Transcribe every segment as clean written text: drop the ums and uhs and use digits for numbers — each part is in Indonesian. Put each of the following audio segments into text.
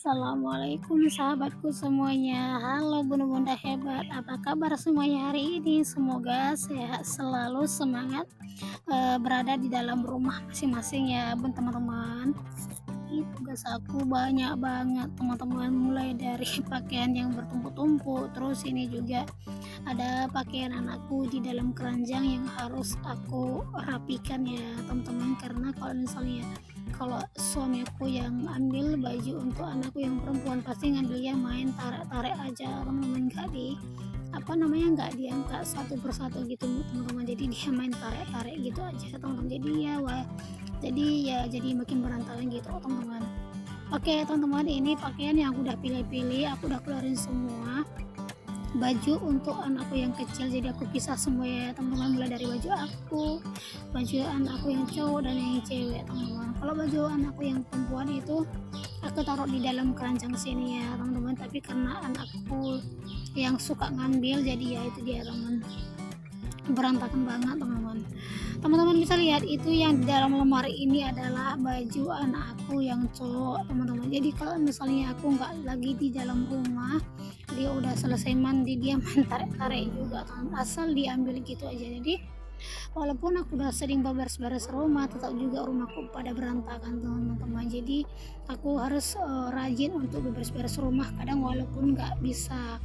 Assalamualaikum sahabatku semuanya. Halo bunda-bunda hebat, apa kabar semuanya hari ini? Semoga sehat selalu, semangat berada di dalam rumah masing-masing ya teman-teman. Ini tugas aku banyak banget teman-teman, mulai dari pakaian yang bertumpuk-tumpuk, terus ini juga ada pakaian anakku di dalam keranjang yang harus aku rapikan ya teman-teman, karena kalau suamiku yang ambil baju untuk anakku yang perempuan pasti ngambilnya main tarik-tarik aja teman-teman, nggak diangkat satu persatu gitu teman-teman, jadi dia main tarik-tarik gitu aja teman-teman, jadi makin berantakan gitu teman-teman. Oke teman-teman, ini pakaian yang aku udah pilih-pilih, aku udah keluarin semua baju untuk anakku yang kecil, jadi aku pisah semua ya teman-teman, mulai dari baju anakku yang cowok dan yang cewek teman-teman. Kalau baju anakku yang perempuan itu aku taruh di dalam keranjang sini ya teman-teman, tapi karena anakku yang suka ngambil jadi ya itu dia teman, berantakan banget teman-teman. Bisa lihat itu yang di dalam lemari ini adalah baju anakku yang cowok teman-teman. Jadi kalau misalnya aku nggak lagi di dalam rumah, dia udah selesai mandi, dia main tarik-tarik juga teman, asal diambil gitu aja. Jadi walaupun aku udah sering beres-beres rumah, tetap juga rumahku pada berantakan teman-teman. Jadi aku harus rajin untuk beres-beres rumah, kadang walaupun nggak bisa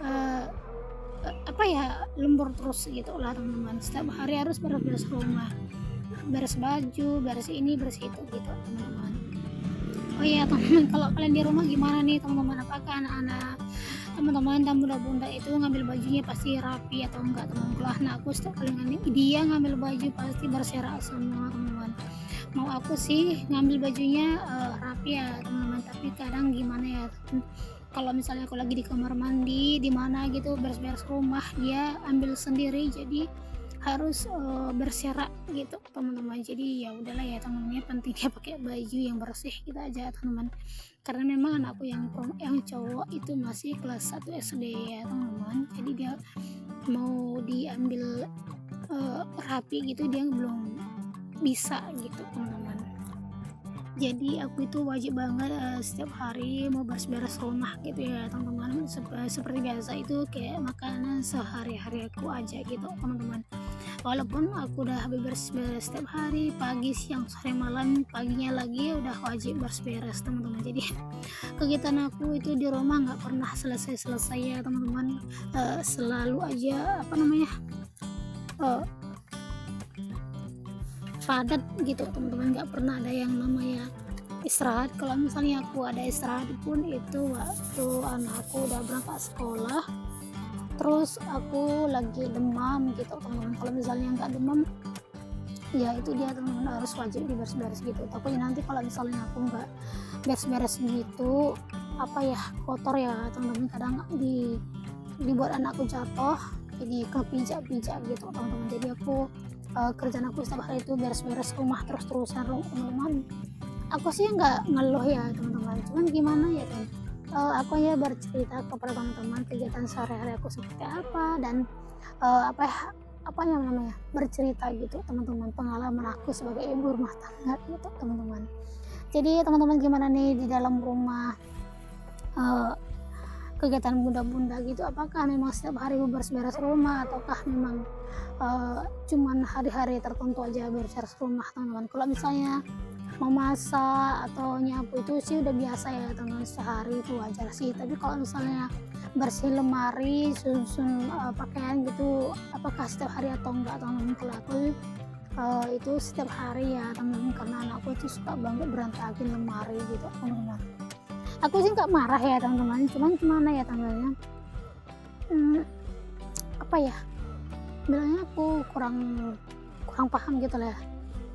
uh, lembur terus gitu lah teman-teman. Setiap hari harus beres-beres rumah, beres baju, beres ini, beres itu gitu teman-teman. Oh iya teman-teman, kalau kalian di rumah gimana nih teman-teman? Apakah anak-anak teman-teman dan bunda-bunda itu ngambil bajunya pasti rapi atau enggak teman-teman? Kalau anakku setiap kali dia ngambil baju pasti berserak semua teman-teman. Mau aku sih ngambil bajunya rapi ya teman-teman, tapi kadang gimana ya, kalau misalnya aku lagi di kamar mandi di mana gitu beres-beres rumah, dia ambil sendiri, jadi harus berserak gitu teman-teman. Jadi ya udahlah ya teman-teman, pentingnya pakai baju yang bersih gitu aja teman-teman, karena memang anakku yang cowok itu masih kelas 1 SD ya teman-teman, jadi dia mau diambil rapi gitu dia belum bisa gitu teman-teman. Jadi aku itu wajib banget setiap hari mau beres-beres rumah gitu ya teman-teman. Seperti biasa itu kayak makanan sehari-hari aku aja gitu teman-teman. Walaupun aku udah habis beres-beres setiap hari, pagi, siang, sore, malam, paginya lagi udah wajib beres-beres teman-teman. Jadi kegiatan aku itu di rumah nggak pernah selesai-selesai ya teman-teman. Selalu aja padat gitu teman-teman, nggak pernah ada yang namanya istirahat. Kalau misalnya aku ada istirahat pun itu waktu anakku udah berangkat sekolah, terus aku lagi demam gitu teman-teman. Kalau misalnya nggak demam ya itu dia teman-teman, harus wajib diberes-beres gitu. Takutnya nanti kalau misalnya aku nggak beres-beres gitu kotor ya teman-teman, kadang dibuat anakku jatuh, jadi kepijak-pijak gitu teman-teman. Jadi aku kerjaan aku setiap hari itu beres-beres rumah terus-terusan teman-teman. Aku sih nggak ngeluh ya teman-teman, cuman gimana ya kan, aku ya bercerita kepada teman-teman kegiatan sehari-hari aku seperti apa, dan bercerita gitu teman-teman, pengalaman aku sebagai ibu rumah tangga gitu teman-teman. Jadi teman-teman gimana nih di dalam rumah, kegiatan bunda-bunda gitu, apakah memang setiap hari beres-beres rumah ataukah memang cuman hari-hari tertentu aja beres-beres rumah teman-teman? Kalau misalnya memasak atau nyapu itu sih udah biasa ya teman-teman, sehari itu wajar sih. Tapi kalau misalnya bersih lemari, susun pakaian gitu, apakah setiap hari atau enggak teman-teman? Kalau aku itu setiap hari ya teman-teman, karena anakku itu suka banget berantakin lemari gitu teman-teman. Aku sih nggak marah ya teman-teman, cuman gimana ya teman-teman, bilangnya aku kurang paham gitu lah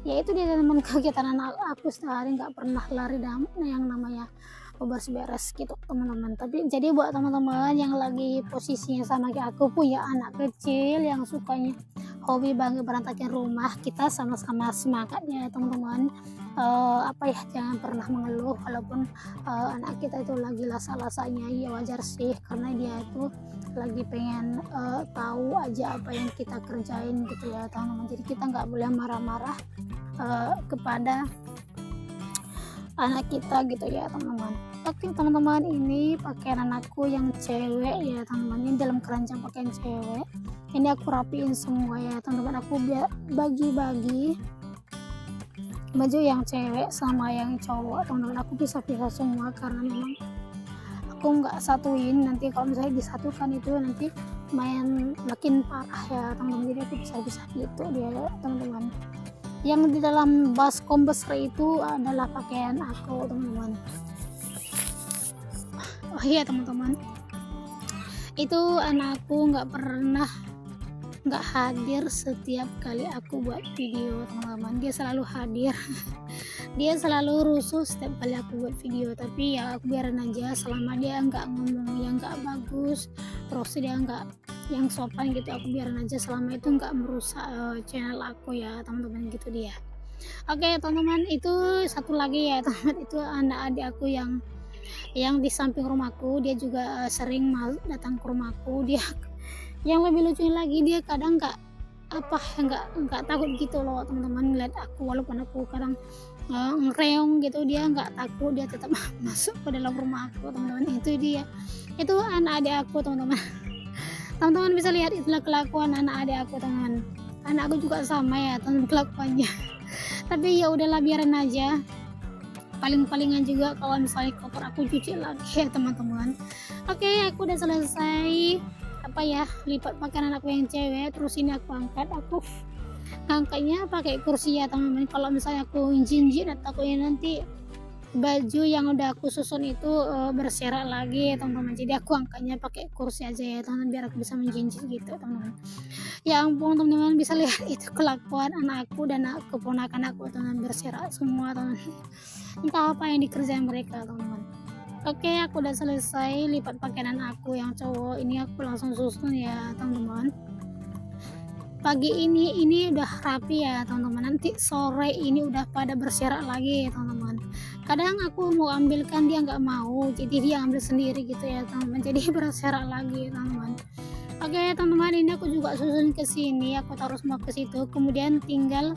ya. Itu dia teman, kegiatan anak aku sehari nggak pernah lari dalam yang namanya beres-beres gitu teman-teman. Tapi jadi buat teman-teman yang lagi posisinya sama kayak aku, punya anak kecil yang sukanya hobi banget berantakin rumah, kita sama-sama semangat ya teman-teman. Jangan pernah mengeluh walaupun anak kita itu lagi lasa-lasanya, ya wajar sih, karena dia itu lagi pengen tahu aja apa yang kita kerjain gitu ya teman-teman. Jadi kita nggak boleh marah-marah kepada anak kita gitu ya teman-teman. Oke teman-teman, ini pakaian anakku yang cewek ya teman-teman, ini dalam keranjang pakaian cewek. Ini aku rapiin semua ya teman-teman, aku bagi-bagi baju yang cewek sama yang cowok teman-teman, aku pisah-pisah semua karena memang aku nggak satuin, nanti kalau misalnya disatukan itu nanti makin parah ya teman-teman, jadi aku pisah-pisah gitu dia teman-teman. Yang di dalam baskom besar itu adalah pakaian aku teman-teman. Oh iya teman-teman, itu anakku nggak hadir setiap kali aku buat video teman-teman, dia selalu hadir. Dia selalu rusuh setiap kali aku buat video, tapi ya aku biarin aja selama dia nggak ngomong yang nggak bagus, terus dia nggak yang sopan gitu, aku biarin aja selama itu nggak merusak channel aku ya teman-teman gitu dia. Oke teman-teman, itu satu lagi ya teman, itu anak adik aku yang di samping rumahku, dia juga sering datang ke rumahku. Dia yang lebih lucunya lagi, dia kadang nggak takut gitu loh teman-teman ngeliat aku, walaupun aku kadang ngereong gitu, dia nggak takut, dia tetap masuk ke dalam rumah aku teman-teman. Itu anak adik aku teman-teman. Teman-teman bisa lihat itulah kelakuan anak adik aku teman-teman. Anak aku juga sama ya teman kelakuannya. Tapi ya udahlah, biarin aja, paling-palingan juga kalau misalnya kotor aku cuci lagi ya teman-teman. Oke, aku udah selesai lipat pakaian anakku yang cewek. Terus ini aku ngangkatnya pakai kursi ya teman-teman. Kalau misalnya aku jinjit, takutnya nanti baju yang udah aku susun itu berserak lagi ya teman-teman, jadi aku angkatnya pakai kursi aja ya teman-teman, biar aku bisa menjinjit gitu teman-teman. Ya ampun teman-teman, bisa lihat itu kelakuan anakku dan keponakan aku teman-teman, berserak semua teman-teman. Entah apa yang dikerjain mereka teman-teman. Oke, aku udah selesai lipat pakaian aku yang cowok. Ini aku langsung susun ya teman-teman. Pagi ini udah rapi ya teman-teman, nanti sore ini udah pada berserak lagi ya teman-teman. Kadang aku mau ambilkan, dia nggak mau, jadi dia ambil sendiri gitu ya teman-teman, jadi berserak lagi teman-teman. Oke teman-teman, ini aku juga susun ke sini, aku taruh semua ke situ, kemudian tinggal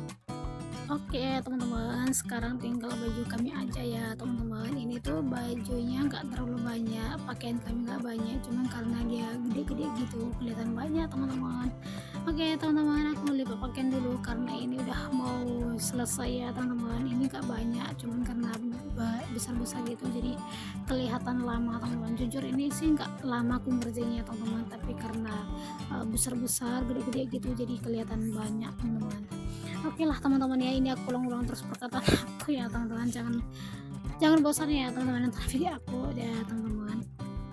Oke teman-teman, sekarang tinggal baju kami aja ya teman-teman. Ini tuh bajunya nggak terlalu banyak, pakaian kami nggak banyak, cuman karena dia gede-gede gitu kelihatan banyak teman-teman. Oke teman-teman, aku lipat pakaian dulu karena ini udah mau selesai ya teman-teman. Ini nggak banyak, cuman karena besar-besar gitu jadi kelihatan lama teman-teman. Jujur ini sih nggak lama aku ngerjainnya teman-teman, tapi karena besar-besar gede-gede gitu jadi kelihatan banyak teman-teman. Oke lah teman-teman ya, ini aku ulang-ulang terus perkataan aku ya teman-teman, jangan bosan ya teman-teman nonton video aku ya teman-teman.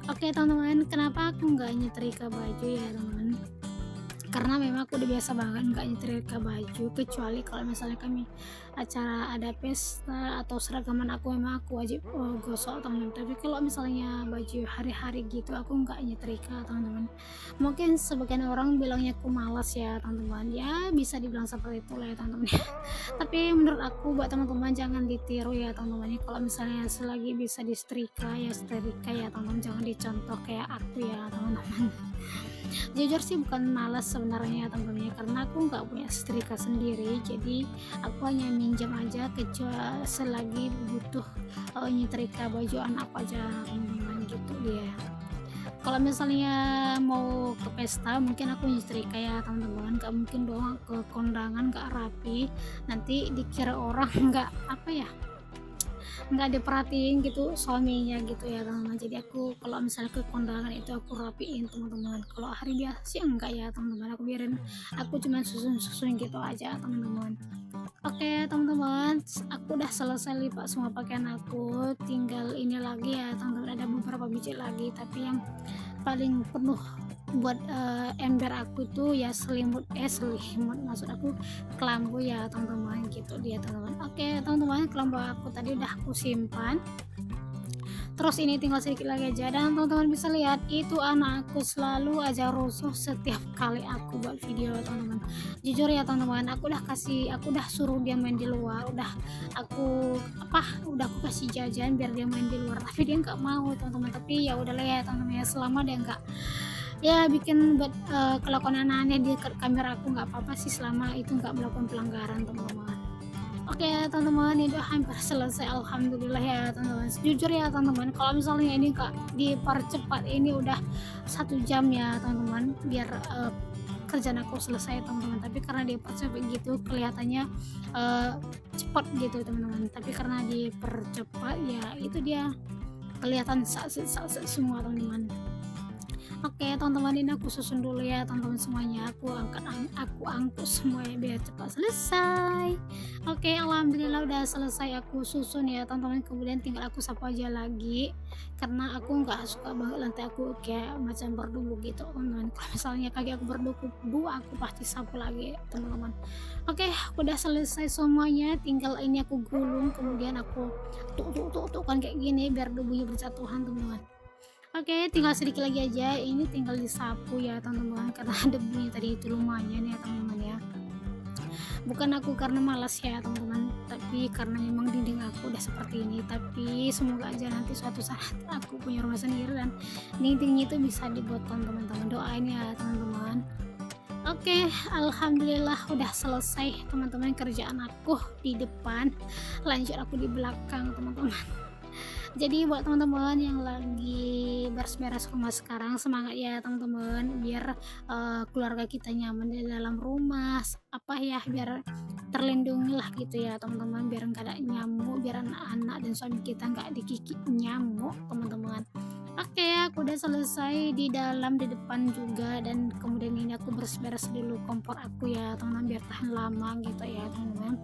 Oke teman-teman, kenapa aku nggak nyetrika baju ya teman-teman, karena memang aku udah biasa banget nggak nyetrika baju, kecuali kalau misalnya kami acara ada pesta atau seragaman aku memang aku wajib gosok teman-teman. Tapi kalau misalnya baju hari-hari gitu aku nggak nyetrika teman-teman. Mungkin sebagian orang bilangnya aku malas ya teman-teman, ya bisa dibilang seperti itu lah ya teman-teman. Tapi menurut aku buat teman-teman jangan ditiru ya teman-teman, kalau misalnya selagi bisa disetrika ya setrika ya teman-teman, jangan dicontoh kayak aku ya teman-teman. Jujur sih bukan malas sebenarnya teman-teman, karena aku nggak punya setrika sendiri, jadi aku hanya minjam aja kecuali selagi butuh nyetrika baju anak aja teman-teman gitu dia. Kalau misalnya mau ke pesta mungkin aku nyetrika ya teman-teman, gak mungkin doang ke kondangan gak rapi, nanti dikira orang nggak diperhatiin gitu suaminya gitu ya teman-teman. Jadi aku kalau misalnya ke kondangan itu aku rapiin teman-teman, kalau hari biasa sih enggak ya teman-teman, aku biarin, aku cuma susun gitu aja teman-teman. Oke teman-teman, aku udah selesai lipat semua pakaian aku, tinggal ini lagi ya teman-teman, ada beberapa biji lagi, tapi yang paling penuh buat ember aku tuh ya selimut maksud aku kelambu ya teman-teman gitu dia teman-teman. Oke teman-teman, kelambu aku tadi udah aku simpan, terus ini tinggal sedikit lagi aja, dan teman-teman bisa lihat itu anak aku selalu aja rusuh setiap kali aku buat video teman-teman. Jujur ya teman-teman, aku udah suruh dia main di luar, udah aku kasih jajan biar dia main di luar, tapi dia nggak mau teman-teman. Tapi ya udahlah ya teman-teman ya, selama dia nggak bikin buat kelakuan aneh-aneh di kamera aku nggak apa-apa sih, selama itu nggak melakukan pelanggaran teman-teman. Oke ya teman-teman, ini udah hampir selesai alhamdulillah ya teman-teman. Jujur ya teman-teman, kalau misalnya ini Kak dipercepat ini udah 1 jam ya teman-teman, biar kerjaan aku selesai teman-teman. Tapi karena dipercepat gitu kelihatannya eh, cepat gitu teman-teman. Tapi karena dipercepat ya itu dia kelihatan saksit semua teman-teman. Oke teman-teman, ini aku susun dulu ya teman-teman semuanya, aku angkut semuanya biar cepat selesai. Oke, alhamdulillah udah selesai aku susun ya teman-teman, kemudian tinggal aku sapu aja lagi karena aku nggak suka banget lantai aku kayak macam berdebu gitu teman-teman. Kalau misalnya kaki aku berdebu aku pasti sapu lagi teman-teman. Oke, aku udah selesai semuanya, tinggal ini aku gulung, kemudian aku tuk kan kayak gini biar debunya berjatuhan teman-teman. Oke, tinggal sedikit lagi aja. Ini tinggal disapu ya teman-teman, karena debunya tadi itu lumayan ya teman-teman ya. Bukan aku karena malas ya teman-teman, tapi karena memang dinding aku udah seperti ini. Tapi semoga aja nanti suatu saat aku punya rumah sendiri dan dindingnya itu bisa diboton teman-teman. Doain ya teman-teman. Oke, alhamdulillah udah selesai teman-teman kerjaan aku di depan. Lanjut aku di belakang teman-teman. Jadi buat teman-teman yang lagi beres-beres rumah sekarang, semangat ya teman-teman, biar keluarga kita nyaman di dalam rumah, apa ya, biar terlindungi lah gitu ya teman-teman, biar nggak ada nyamuk, biar anak-anak dan suami kita nggak digigit nyamuk teman-teman. Oke, aku udah selesai di dalam di depan juga, dan kemudian ini aku beres-beres dulu kompor aku ya teman-teman, biar tahan lama gitu ya teman-teman.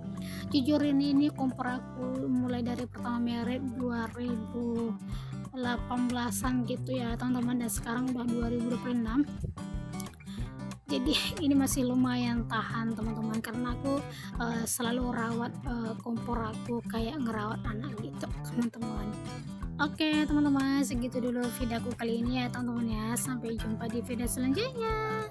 Jujur ini kompor aku mulai dari pertama merek 2018an gitu ya teman-teman, dan sekarang udah 2026. Jadi ini masih lumayan tahan teman-teman, karena aku selalu rawat kompor aku kayak ngerawat anak gitu teman-teman. Oke teman-teman, segitu dulu video aku kali ini ya teman-teman ya. Sampai jumpa di video selanjutnya.